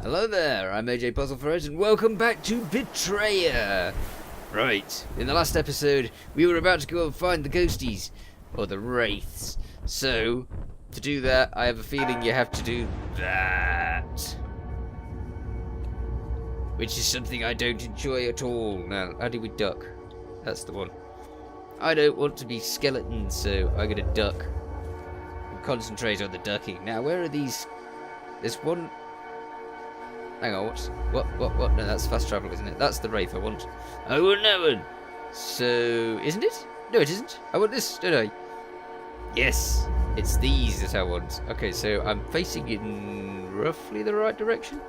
Hello there, I'm AJ PuzzleFerret and welcome back to Betrayer! Right, in the last episode we were about to go and find the ghosties, or the wraiths. So, to do that I have a feeling you have to do that. Which is something I don't enjoy at all. Now, how do we duck? That's the one. I don't want to be skeletons, so I'm gonna duck. And concentrate on the ducking. Now, where are these? There's one... Hang on, what? No, that's fast travel, isn't it? That's the Wraith I want. I want that one! So, isn't it? No, it isn't. I want this, don't I? Yes! It's these that I want. Okay, so I'm facing in roughly the right direction.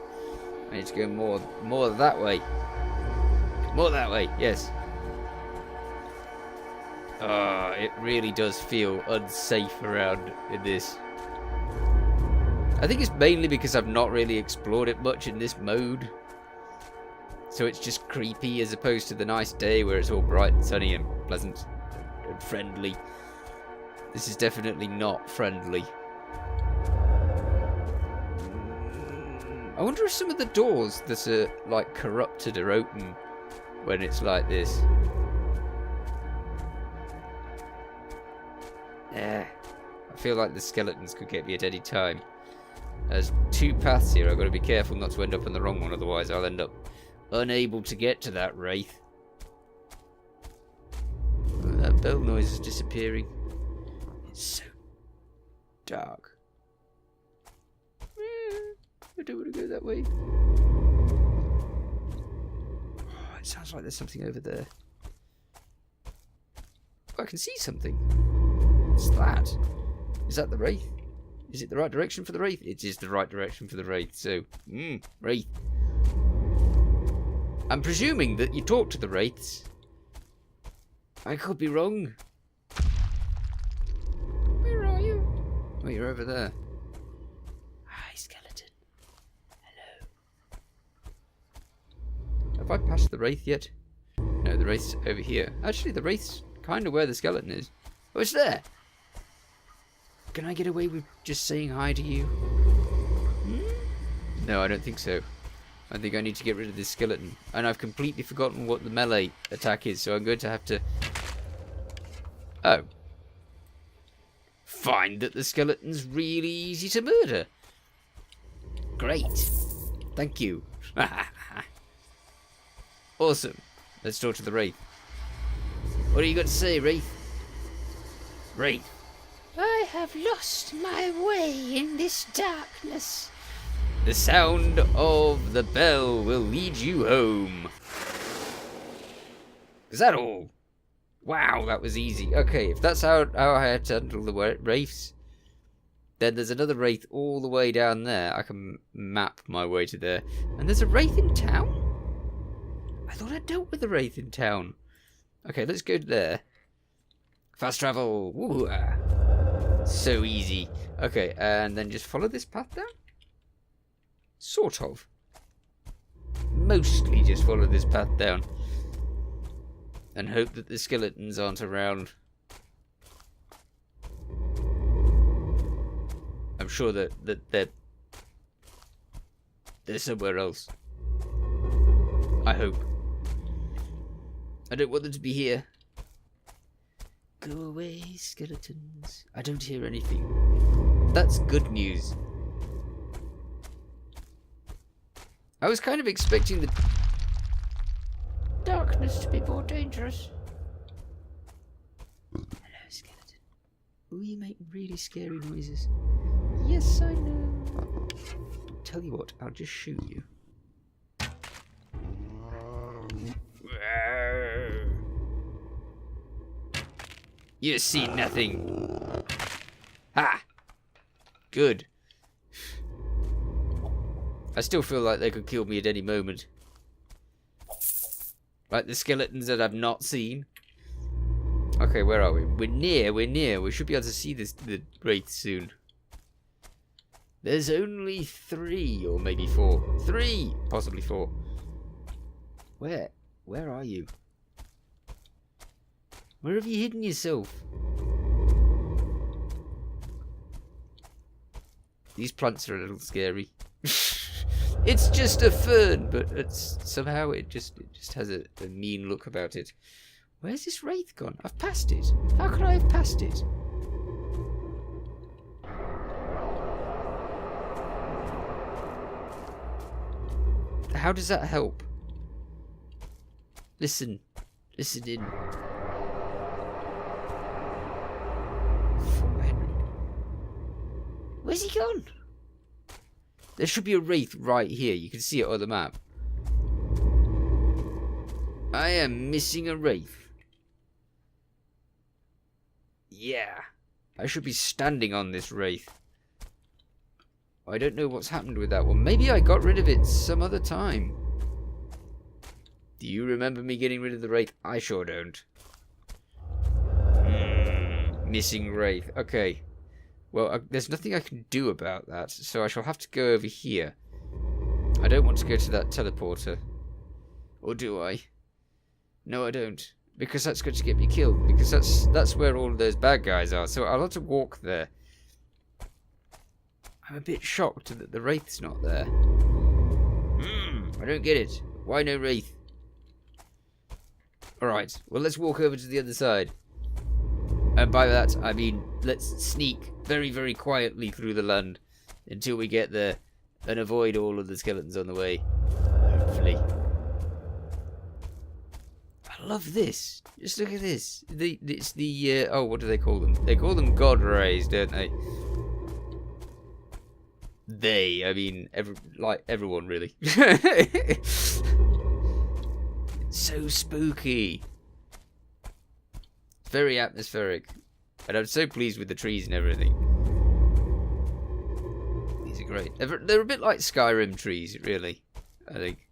I need to go more that way. More that way, yes. Oh, it really does feel unsafe around in this. I think it's mainly because I've not really explored it much in this mode. So it's just creepy as opposed to the nice day where it's all bright and sunny and pleasant and friendly. This is definitely not friendly. I wonder if some of the doors that are like corrupted are open when it's like this. Yeah. I feel like the skeletons could get me at any time. There's two paths here. I've got to be careful not to end up on the wrong one, otherwise I'll end up unable to get to that wraith. Oh, that bell noise is disappearing. It's so dark. I don't want to go that way. Oh, it sounds like there's something over there. Oh, I can see something. What's that? Is that the wraith? Is it the right direction for the Wraith? It is the right direction for the Wraith, so... Wraith. I'm presuming that you talk to the Wraiths. I could be wrong. Where are you? Oh, you're over there. Hi, skeleton. Hello. Have I passed the Wraith yet? No, the Wraith's over here. Actually, the Wraith's kind of where the skeleton is. Oh, it's there! Can I get away with just saying hi to you? No, I don't think so. I think I need to get rid of this skeleton. And I've completely forgotten what the melee attack is, so I'm going to have to... Oh. Find that the skeleton's really easy to murder. Great. Thank you. Awesome. Let's talk to the Wraith. What do you got to say, Wraith? Wraith. I have lost my way in this darkness. The sound of the bell will lead you home. Is that all? Wow, that was easy. Okay, if that's how I had to handle the wraiths, then there's another wraith all the way down there. I can map my way to there. And there's a wraith in town? I thought I dealt with the wraith in town. Okay, let's go there. Fast travel. Woo. So easy. Okay, and then just follow this path down? Sort of. Mostly just follow this path down. And hope that the skeletons aren't around. I'm sure that they're somewhere else. I hope. I don't want them to be here. Go away, skeletons. I don't hear anything. That's good news. I was kind of expecting the darkness to be more dangerous. Hello, skeleton. Oh, you make really scary noises. Yes, I know. Tell you what, I'll just shoot you. You see nothing. Ha! Good. I still feel like they could kill me at any moment. Like the skeletons that I've not seen. Okay, where are we? We're near. We should be able to see the wraith soon. There's only 3 or maybe 4. 3! Possibly 4. Where are you? Where have you hidden yourself? These plants are a little scary. It's just a fern, but somehow it just has a mean look about it. Where's this wraith gone? I've passed it. How could I have passed it? How does that help? Listen. Listen in. Where's he gone? There should be a wraith right here. You can see it on the map. I am missing a wraith. Yeah. I should be standing on this wraith. I don't know what's happened with that one. Maybe I got rid of it some other time. Do you remember me getting rid of the wraith? I sure don't. Missing wraith. Okay. Well, there's nothing I can do about that, so I shall have to go over here. I don't want to go to that teleporter. Or do I? No, I don't. Because that's going to get me killed. Because that's where all of those bad guys are. So I'll have to walk there. I'm a bit shocked that the wraith's not there. I don't get it. Why no wraith? Alright, well let's walk over to the other side. And by that, I mean, let's sneak very, very quietly through the land until we get there and avoid all of the skeletons on the way. Hopefully. I love this. Just look at this. It's the, oh, what do they call them? They call them God Rays, don't they? I mean, everyone, really. It's so spooky. Very atmospheric, and I'm so pleased with the trees and everything. These are great. They're a bit like Skyrim trees, really, I think.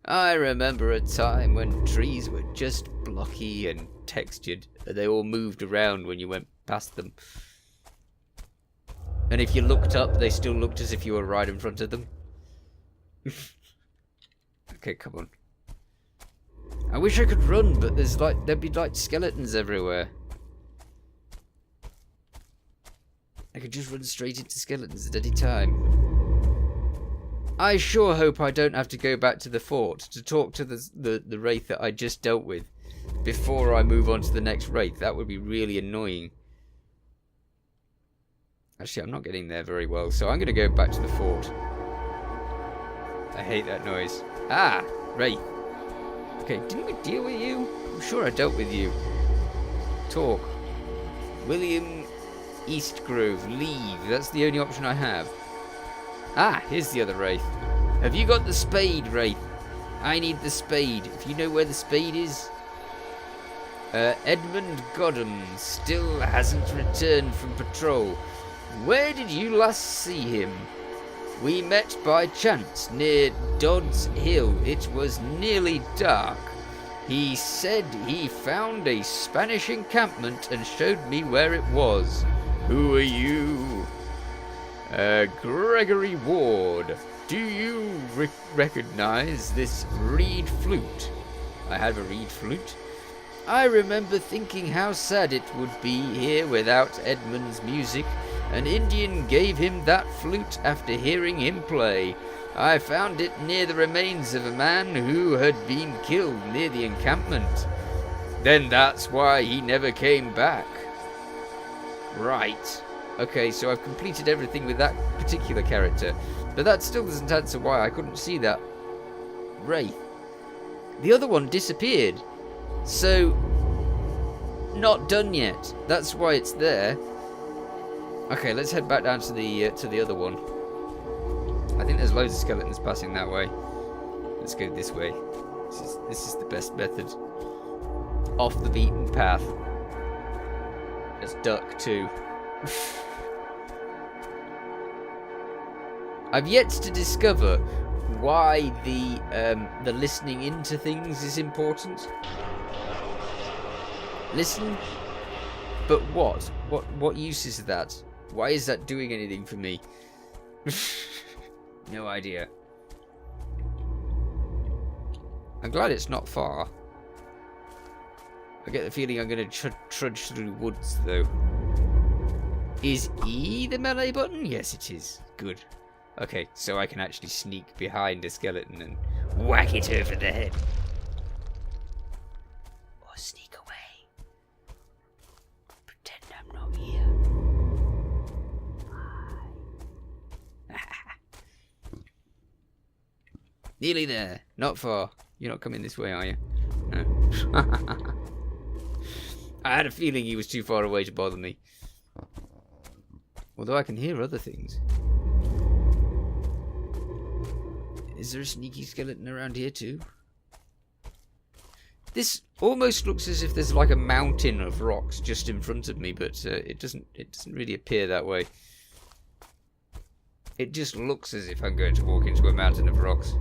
I remember a time when trees were just blocky and textured, and they all moved around when you went past them. And if you looked up, they still looked as if you were right in front of them. Okay, come on. I wish I could run, but there'd be like skeletons everywhere. I could just run straight into skeletons at any time. I sure hope I don't have to go back to the fort to talk to the wraith that I just dealt with before I move on to the next wraith. That would be really annoying. Actually, I'm not getting there very well, so I'm going to go back to the fort. I hate that noise. Ah, wraith. Okay, didn't we deal with you? I'm sure I dealt with you. Talk. William Eastgrove, leave. That's the only option I have. Ah, here's the other wraith. Have you got the spade, wraith? I need the spade. If you know where the spade is. Edmund Godham still hasn't returned from patrol. Where did you last see him? We met by chance near Dodd's Hill. It was nearly dark. He said he found a Spanish encampment and showed me where it was. Who are you? Gregory Ward. Do you recognize this reed flute? I have a reed flute. I remember thinking how sad it would be here without Edmund's music. An Indian gave him that flute after hearing him play. I found it near the remains of a man who had been killed near the encampment. Then that's why he never came back. Right. Okay, so I've completed everything with that particular character. But that still doesn't answer why I couldn't see that wraith. The other one disappeared. So, not done yet. That's why it's there. Okay, let's head back down to the other one. I think there's loads of skeletons passing that way. Let's go this way. This is the best method. Off the beaten path. Let's duck too. I've yet to discover why the listening into things is important. Listen, but what? What use is that? Why is that doing anything for me? No idea. I'm glad it's not far. I get the feeling I'm going to trudge through woods, though. Is E the melee button? Yes, it is. Good. Okay, so I can actually sneak behind a skeleton and whack it over the head. Or sneak away. Pretend I'm not here. Nearly there. Not far. You're not coming this way, are you? No. I had a feeling he was too far away to bother me. Although I can hear other things. Is there a sneaky skeleton around here too? This almost looks as if there's like a mountain of rocks just in front of me, but it doesn't really appear that way. It just looks as if I'm going to walk into a mountain of rocks.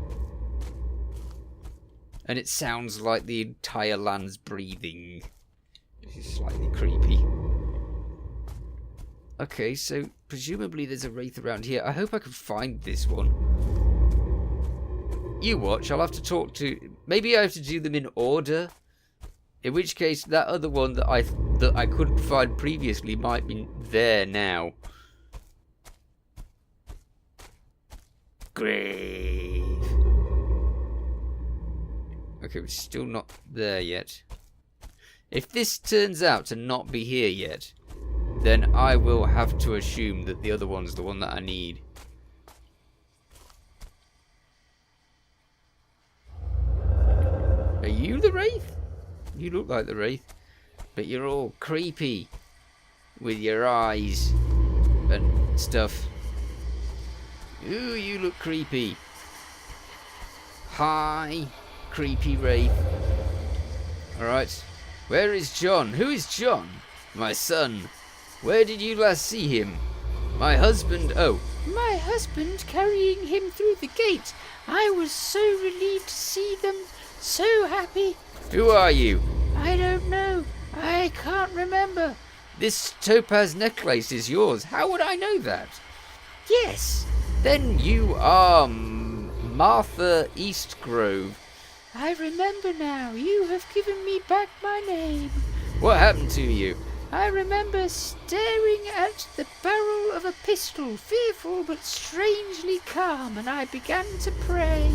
And it sounds like the entire land's breathing. This is slightly creepy. Okay, so presumably there's a wraith around here. I hope I can find this one. You watch, I'll have to talk to... Maybe I have to do them in order. In which case, that other one that I couldn't find previously might be there now. Grave. Okay, we're still not there yet. If this turns out to not be here yet, then I will have to assume that the other one's the one that I need. Are you the Wraith? You look like the Wraith, but you're all creepy with your eyes and stuff. Ooh, you look creepy. Hi, creepy Wraith. Alright, where is John? Who is John? My son. Where did you last see him? My husband, oh. My husband carrying him through the gate. I was so relieved to see them. So happy. Who are you? I don't know. I can't remember. This topaz necklace is yours. How would I know that? Yes. Then you are Martha Eastgrove. I remember now. You have given me back my name. What happened to you? I remember staring at the barrel of a pistol, fearful but strangely calm, and I began to pray.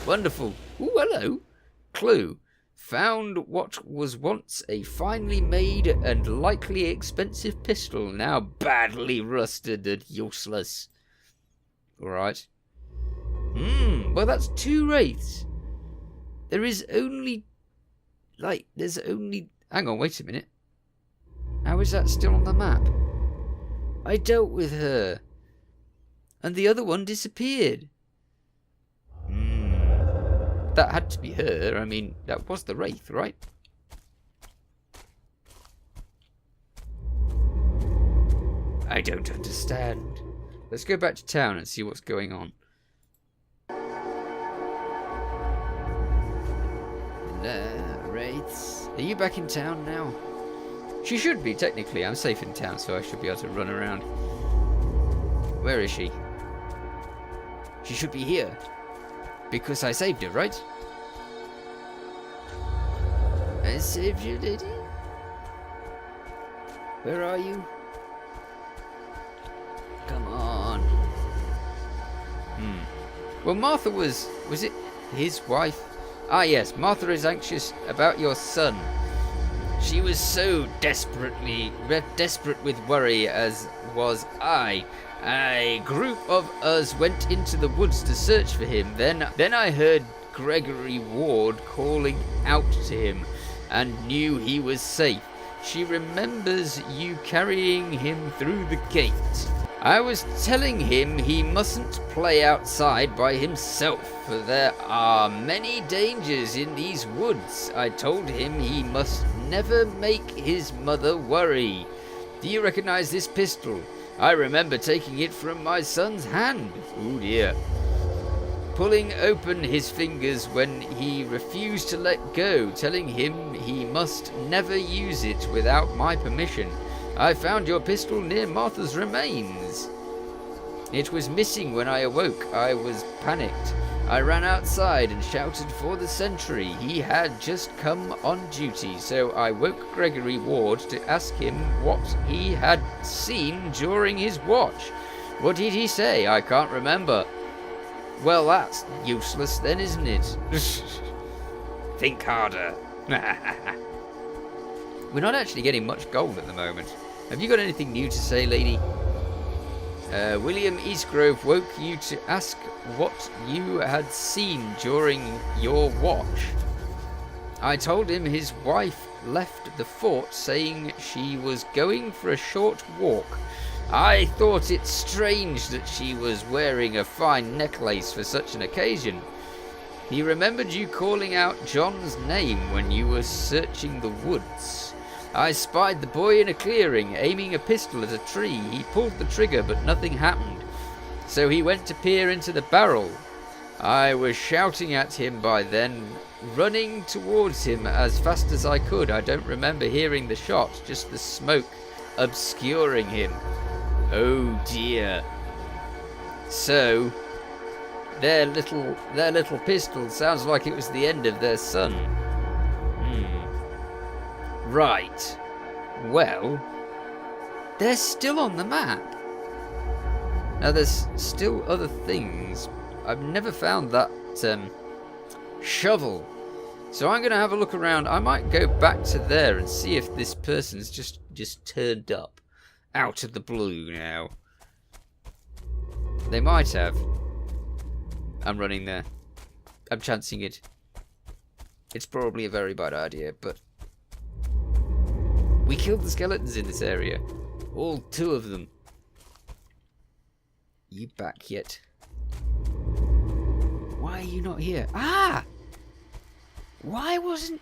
Wonderful. Ooh, hello. Clue. Found what was once a finely made and likely expensive pistol, now badly rusted and useless. Alright. Well, that's 2 wraiths. There's only... Hang on, wait a minute. How is that still on the map? I dealt with her. And the other one disappeared. That had to be her. I mean, that was the Wraith, right? I don't understand. Let's go back to town and see what's going on. Hello, Wraiths. Are you back in town now? She should be, technically. I'm safe in town, so I should be able to run around. Where is she? She should be here. Because I saved her, right? I saved you, lady? Where are you? Come on. Well, Martha was it his wife? Ah, yes, Martha is anxious about your son. She was so desperate with worry, as was I. A group of us went into the woods to search for him. Then I heard Gregory Ward calling out to him and knew he was safe. She remembers you carrying him through the gate. I was telling him he mustn't play outside by himself, for there are many dangers in these woods. I told him he must never make his mother worry. Do you recognize this pistol? I remember taking it from my son's hand. Oh dear. Pulling open his fingers when he refused to let go, telling him he must never use it without my permission. I found your pistol near Martha's remains. It was missing when I awoke. I was panicked. I ran outside and shouted for the sentry. He had just come on duty, so I woke Gregory Ward to ask him what he had seen during his watch. What did he say? I can't remember. Well, that's useless then, isn't it? Think harder. We're not actually getting much gold at the moment. Have you got anything new to say, lady? William Eastgrove woke you to ask what you had seen during your watch. I told him his wife left the fort saying she was going for a short walk. I thought it strange that she was wearing a fine necklace for such an occasion. He remembered you calling out John's name when you were searching the woods. I spied the boy in a clearing, aiming a pistol at a tree. He pulled the trigger, but nothing happened. So he went to peer into the barrel. I was shouting at him by then, running towards him as fast as I could. I don't remember hearing the shot, just the smoke obscuring him. Oh dear. So, their little pistol sounds like it was the end of their son. Right. Well, they're still on the map. Now there's still other things. I've never found that shovel. So I'm going to have a look around. I might go back to there and see if this person's just turned up out of the blue now. They might have. I'm running there. I'm chancing it. It's probably a very bad idea, but we killed the skeletons in this area. All 2 of them. You back yet? Why are you not here? Ah! Why wasn't...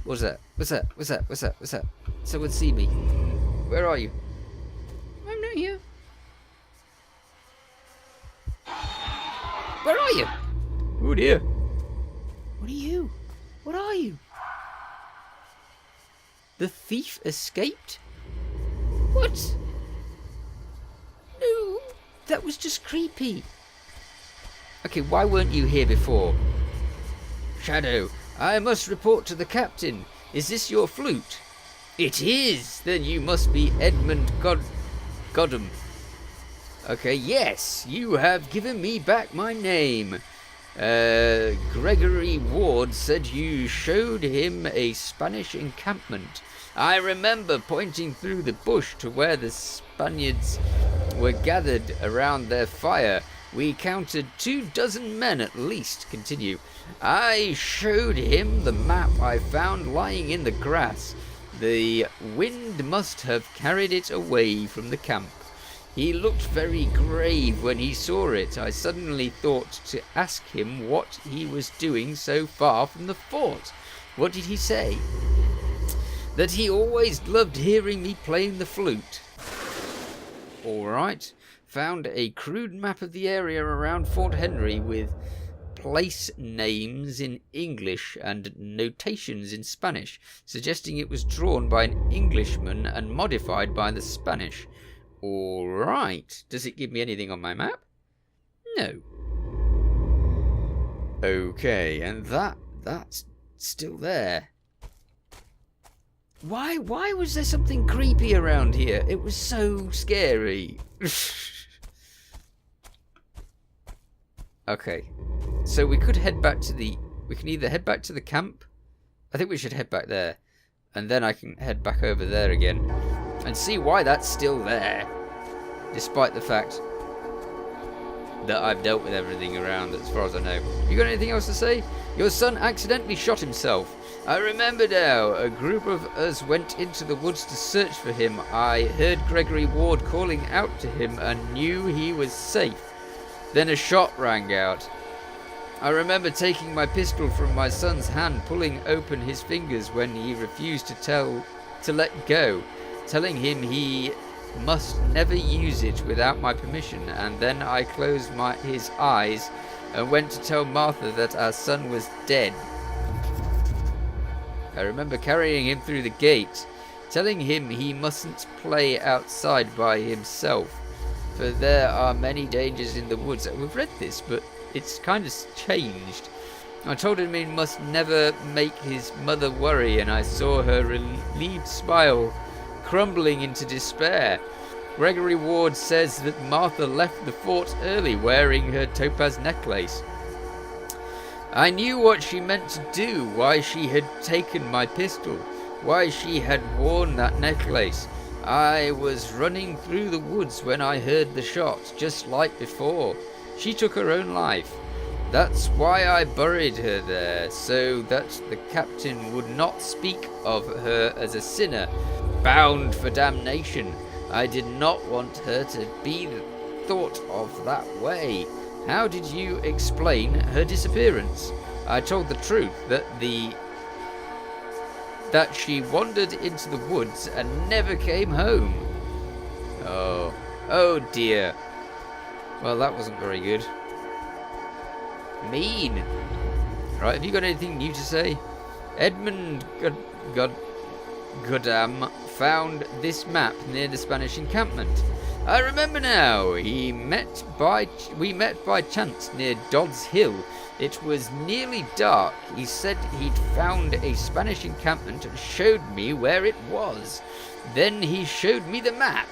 What's that? What's that? What's that? What's that? What's that? Someone see me. Where are you? I'm not here. Where are you? Oh dear. What are you? What are you? The thief escaped? What? No, that was just creepy. Okay, why weren't you here before? Shadow, I must report to the captain. Is this your flute? It is! Then you must be Edmund Godham. Okay, yes, you have given me back my name. Gregory Ward said you showed him a Spanish encampment. I remember pointing through the bush to where the Spaniards were gathered around their fire. We counted 24 men at least. Continue. I showed him the map I found lying in the grass. The wind must have carried it away from the camp. He looked very grave when he saw it. I suddenly thought to ask him what he was doing so far from the fort. What did he say? That he always loved hearing me playing the flute. Alright. Found a crude map of the area around Fort Henry with place names in English and notations in Spanish, suggesting it was drawn by an Englishman and modified by the Spanish. Alright. Does it give me anything on my map? No. Okay, and that's still there. Why was there something creepy around here? It was so scary. Okay. So we could head back to we can either head back to the camp. I think we should head back there. And then I can head back over there again. And see why that's still there. Despite the fact that I've dealt with everything around as far as I know. You got anything else to say? Your son accidentally shot himself. I remember now. A group of us went into the woods to search for him. I heard Gregory Ward calling out to him and knew he was safe. Then a shot rang out. I remember taking my pistol from my son's hand, pulling open his fingers when he refused to let go, telling him he must never use it without my permission, and then I closed his eyes and went to tell Martha that our son was dead. I remember carrying him through the gate, telling him he mustn't play outside by himself, for there are many dangers in the woods. We've read this, but it's kind of changed. I told him he must never make his mother worry, and I saw her relieved smile crumbling into despair. Gregory Ward says that Martha left the fort early wearing her topaz necklace. I knew what she meant to do, why she had taken my pistol, why she had worn that necklace. I was running through the woods when I heard the shot, just like before. She took her own life. That's why I buried her there, so that the captain would not speak of her as a sinner, bound for damnation. I did not want her to be thought of that way. How did you explain her disappearance? I told the truth, that she wandered into the woods and never came home. Oh dear. Well, that wasn't very good. Mean. Right, have you got anything new to say? Edmund Goddam found this map near the Spanish encampment. I remember now. We met by chance near Dodd's Hill. It was nearly dark. He said he'd found a Spanish encampment and showed me where it was. Then he showed me the map.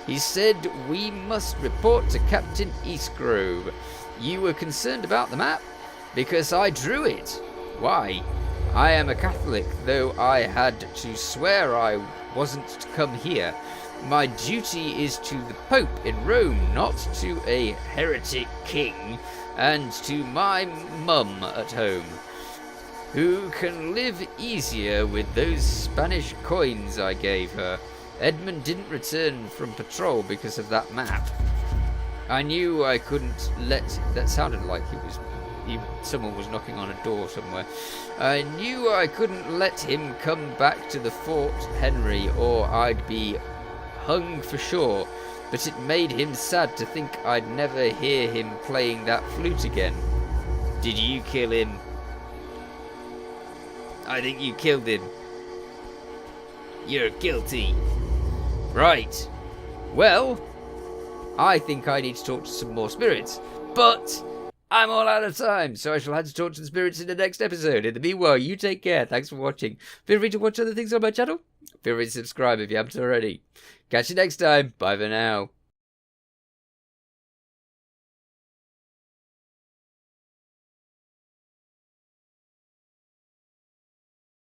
He said we must report to Captain Eastgrove. You were concerned about the map? Because I drew it. Why? I am a Catholic, though I had to swear I wasn't to come here. My duty is to the Pope in Rome, not to a heretic king, and to my mum at home, who can live easier with those Spanish coins I gave her. Edmund didn't return from patrol because of that map. I knew I couldn't let... That sounded like someone was knocking on a door somewhere. I knew I couldn't let him come back to the Fort Henry, or I'd be hung for sure. But it made him sad to think I'd never hear him playing that flute again. Did you kill him? I think you killed him. You're guilty. Right. Well, I think I need to talk to some more spirits, but I'm all out of time, so I shall have to talk to the spirits in the next episode. In the meanwhile, you take care. Thanks for watching. Feel free to watch other things on my channel. Feel free to subscribe if you haven't already. Catch you next time. Bye for now.